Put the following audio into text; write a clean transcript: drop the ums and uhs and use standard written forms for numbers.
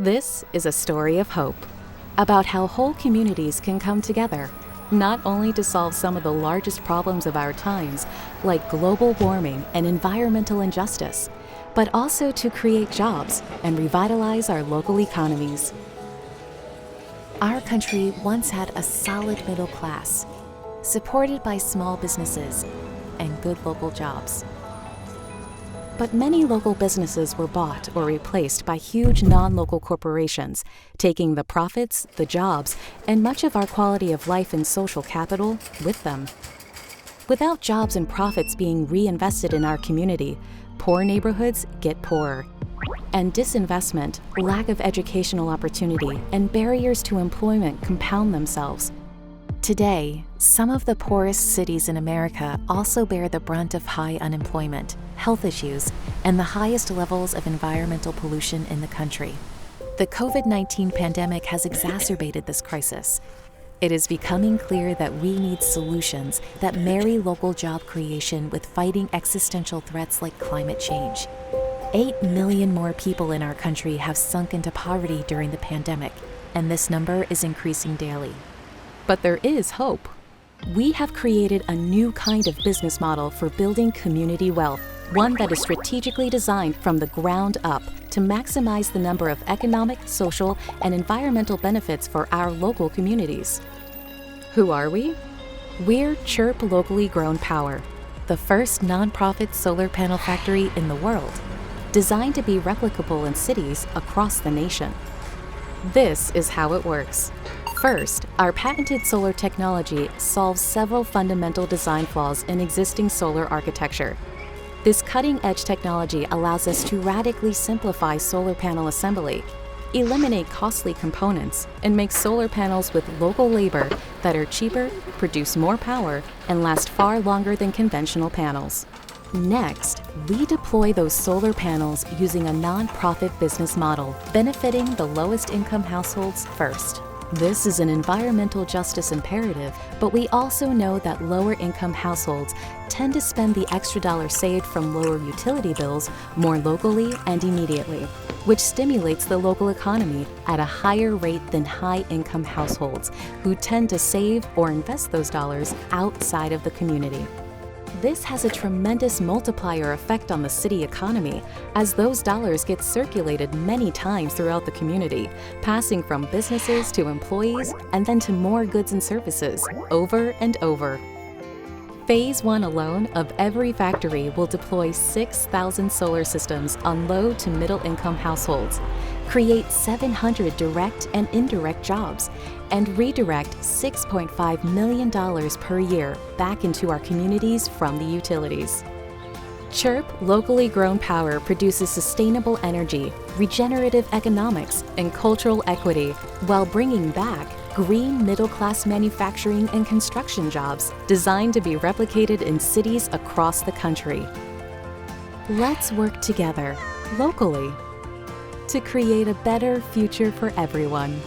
This is a story of hope about how whole communities can come together, not only to solve some of the largest problems of our times, like global warming and environmental injustice, but also to create jobs and revitalize our local economies. Our country once had a solid middle class, supported by small businesses and good local jobs. But many local businesses were bought or replaced by huge non-local corporations, taking the profits, the jobs, and much of our quality of life and social capital with them. Without jobs and profits being reinvested in our community, poor neighborhoods get poorer. And disinvestment, lack of educational opportunity, and barriers to employment compound themselves. Today, some of the poorest cities in America also bear the brunt of high unemployment, health issues, and the highest levels of environmental pollution in the country. The COVID-19 pandemic has exacerbated this crisis. It is becoming clear that we need solutions that marry local job creation with fighting existential threats like climate change. 8 million more people in our country have sunk into poverty during the pandemic, and this number is increasing daily. But there is hope. We have created a new kind of business model for building community wealth, one that is strategically designed from the ground up to maximize the number of economic, social, and environmental benefits for our local communities. Who are we? We're CHERP Locally Grown Power, the first nonprofit solar panel factory in the world, designed to be replicable in cities across the nation. This is how it works. First, our patented solar technology solves several fundamental design flaws in existing solar architecture. This cutting-edge technology allows us to radically simplify solar panel assembly, eliminate costly components, and make solar panels with local labor that are cheaper, produce more power, and last far longer than conventional panels. Next, we deploy those solar panels using a nonprofit business model, benefiting the lowest income households first. This is an environmental justice imperative, but we also know that lower income households tend to spend the extra dollar saved from lower utility bills more locally and immediately, which stimulates the local economy at a higher rate than high income households who tend to save or invest those dollars outside of the community. This has a tremendous multiplier effect on the city economy, as those dollars get circulated many times throughout the community, passing from businesses to employees and then to more goods and services, over and over. Phase 1 alone of every factory will deploy 6,000 solar systems on low to middle income households, create 700 direct and indirect jobs, and redirect $6.5 million per year back into our communities from the utilities. CHERP Locally Grown Power produces sustainable energy, regenerative economics, and cultural equity while bringing back green middle-class manufacturing and construction jobs designed to be replicated in cities across the country. Let's work together, locally, to create a better future for everyone.